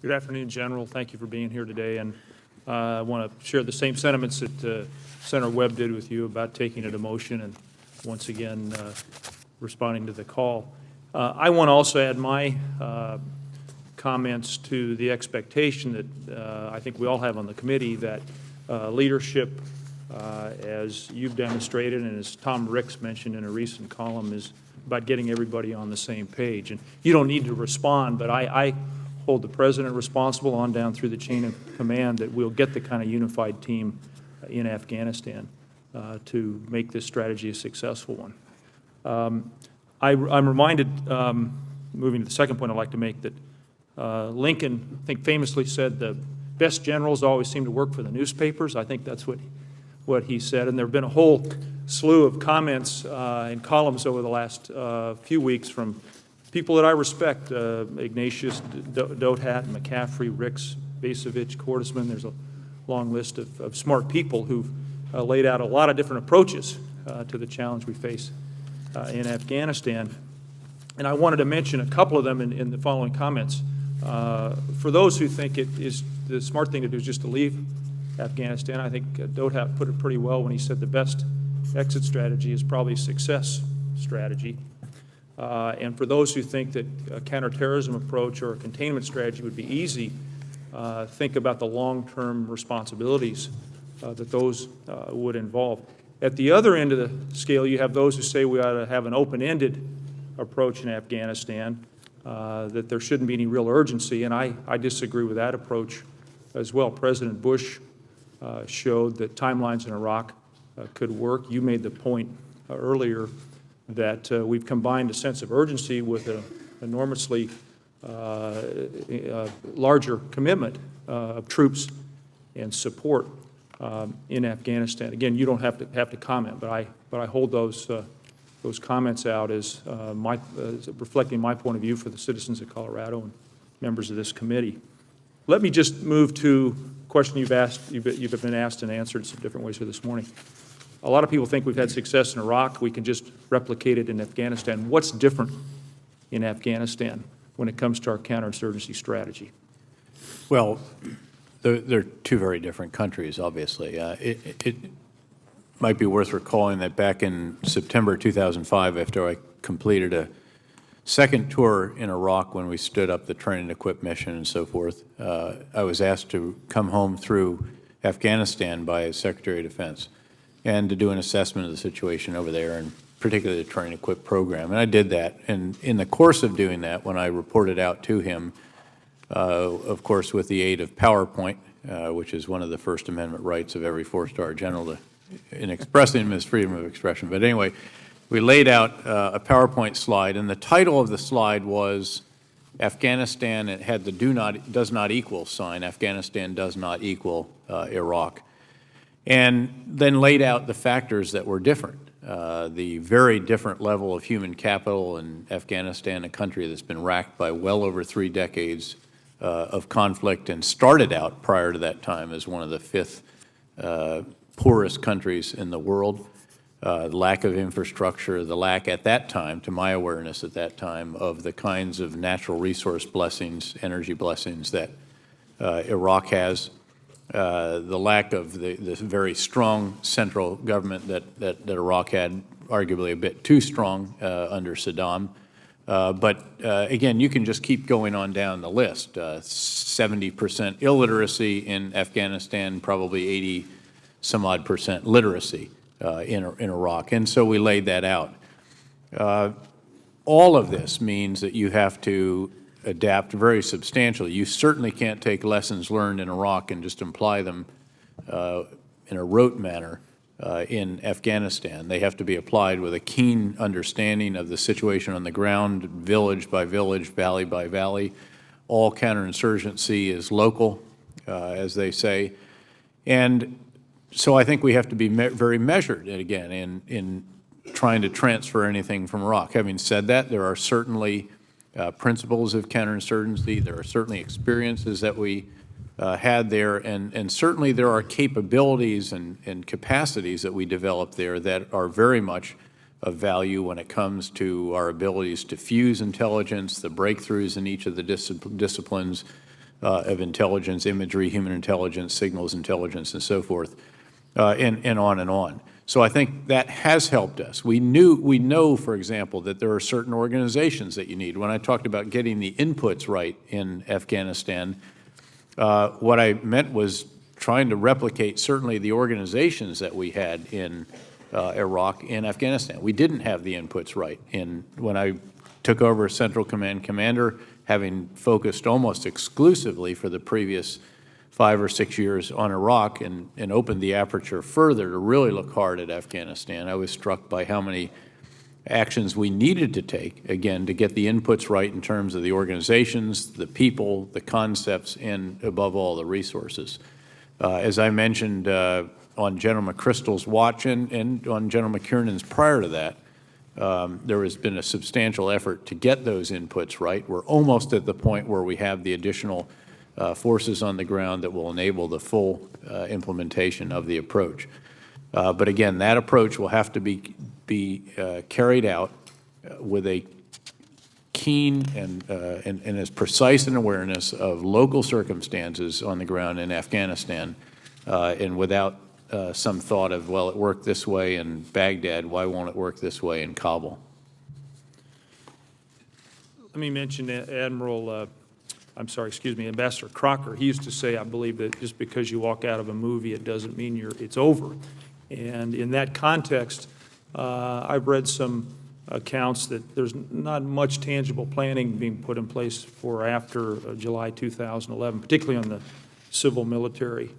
Good afternoon, General. Thank you for being here today. And I want to share the same sentiments that Senator Webb did with you about taking it a motion and once again responding to the call. I want to also add my comments to the expectation that I think we all have on the committee that leadership, as you've demonstrated and as Tom Ricks mentioned in a recent column, is about getting everybody on the same page. And you don't need to respond, but I hold the President responsible on down through the chain of command that we'll get the kind of unified team in Afghanistan to make this strategy a successful one. I'm reminded, moving to the second point I'd like to make, that Lincoln, I think, famously said the best generals always seem to work for the newspapers. I think that's what he said. And there have been a whole slew of comments and columns over the last few weeks from people that I respect, Ignatius, Dothat, McCaffrey, Ricks, Basevich, Cordesman. There's a long list of smart people who've laid out a lot of different approaches to the challenge we face in Afghanistan. And I wanted to mention a couple of them in the following comments. For those who think it is the smart thing to do is just to leave Afghanistan, I think Dothat put it pretty well when he said the best exit strategy is probably a success strategy. And for those who think that a counterterrorism approach or a containment strategy would be easy, think about the long-term responsibilities that those would involve. At the other end of the scale, you have those who say we ought to have an open-ended approach in Afghanistan, that there shouldn't be any real urgency, and I disagree with that approach as well. President Bush showed that timelines in Iraq could work. You made the point earlier that we've combined a sense of urgency with an enormously larger commitment of troops and support in Afghanistan. Again, you don't have to comment, but I hold those comments out as reflecting my point of view for the citizens of Colorado and members of this committee. Let me just move to a question you've been asked and answered in some different ways here this morning. A lot of people think we've had success in Iraq. We can just replicate it in Afghanistan. What's different in Afghanistan when it comes to our counterinsurgency strategy? Well, they're two very different countries, obviously. It might be worth recalling that back in September 2005, after I completed a second tour in Iraq when we stood up the train and equip mission and so forth, I was asked to come home through Afghanistan by Secretary of Defense and to do an assessment of the situation over there, and particularly the train and equip program. And I did that. And in the course of doing that, when I reported out to him, of course, with the aid of PowerPoint, which is one of the First Amendment rights of every four-star general in expressing his freedom of expression. But anyway, we laid out a PowerPoint slide, and the title of the slide was Afghanistan. It had the does not equal sign. Afghanistan does not equal Iraq. And then laid out the factors that were different. The very different level of human capital in Afghanistan, a country that's been racked by well over 3 decades of conflict and started out prior to that time as one of the 5th poorest countries in the world. The lack of infrastructure, the lack at that time, to my awareness at that time, of the kinds of natural resource blessings, energy blessings that Iraq has. The lack of the very strong central government that Iraq had, arguably a bit too strong under Saddam. But again, you can just keep going on down the list. 70% illiteracy in Afghanistan, probably 80-some-odd% literacy in Iraq. And so we laid that out. All of this means that you have to adapt very substantially. You certainly can't take lessons learned in Iraq and just apply them in a rote manner in Afghanistan. They have to be applied with a keen understanding of the situation on the ground, village by village, valley by valley. All counterinsurgency is local, as they say. And so I think we have to be very measured, again, in trying to transfer anything from Iraq. Having said that, there are certainly principles of counterinsurgency. There are certainly experiences that we had there, and certainly there are capabilities and capacities that we developed there that are very much of value when it comes to our abilities to fuse intelligence, the breakthroughs in each of the disciplines, of intelligence, imagery, human intelligence, signals intelligence, and so forth, and on and on. So I think that has helped us. We know, for example, that there are certain organizations that you need. When I talked about getting the inputs right in Afghanistan, what I meant was trying to replicate certainly the organizations that we had in Iraq and Afghanistan. We didn't have the inputs right. When I took over as Central Command Commander, having focused almost exclusively for the previous 5 or 6 years on Iraq and opened the aperture further to really look hard at Afghanistan, I was struck by how many actions we needed to take, again, to get the inputs right in terms of the organizations, the people, the concepts, and above all, the resources. As I mentioned on General McChrystal's watch and on General McKiernan's prior to that, there has been a substantial effort to get those inputs right. We're almost at the point where we have the additional forces on the ground that will enable the full implementation of the approach. But again, that approach will have to be carried out with a keen and as precise an awareness of local circumstances on the ground in Afghanistan, and without some thought of, well, it worked this way in Baghdad, why won't it work this way in Kabul? Let me mention Ambassador Crocker. He used to say, I believe, that just because you walk out of a movie, it doesn't mean it's over. And in that context, I've read some accounts that there's not much tangible planning being put in place for after July 2011, particularly on the civil-military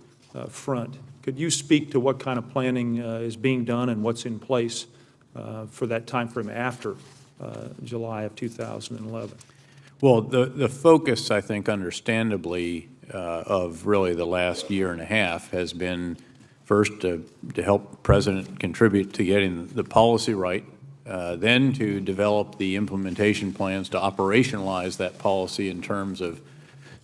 front. Could you speak to what kind of planning is being done and what's in place for that time frame after July of 2011? Well, the focus, I think, understandably, of really the last year and a half has been first to help the President contribute to getting the policy right, then to develop the implementation plans to operationalize that policy in terms of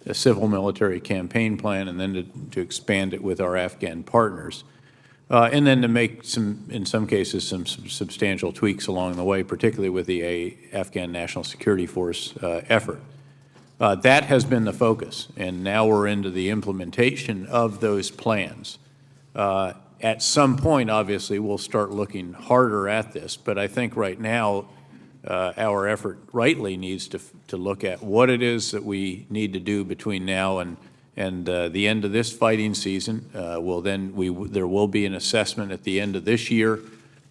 a civil-military campaign plan, and then to expand it with our Afghan partners. And then to make in some cases, some substantial tweaks along the way, particularly with the Afghan National Security Force effort. That has been the focus, and now we're into the implementation of those plans. At some point, obviously, we'll start looking harder at this, but I think right now our effort rightly needs to look at what it is that we need to do between now and the end of this fighting season. There will be an assessment at the end of this year,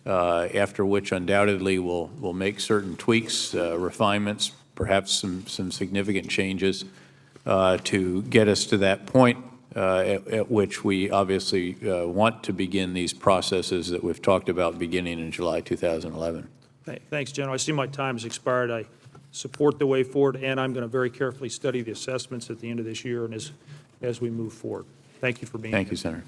after which undoubtedly we'll make certain tweaks, refinements, perhaps some significant changes to get us to that point at which we obviously want to begin these processes that we've talked about beginning in July 2011. Thanks, General. I see my time has expired. I support the way forward, and I'm going to very carefully study the assessments at the end of this year and as we move forward. Thank you for being here. Thank you, Senator.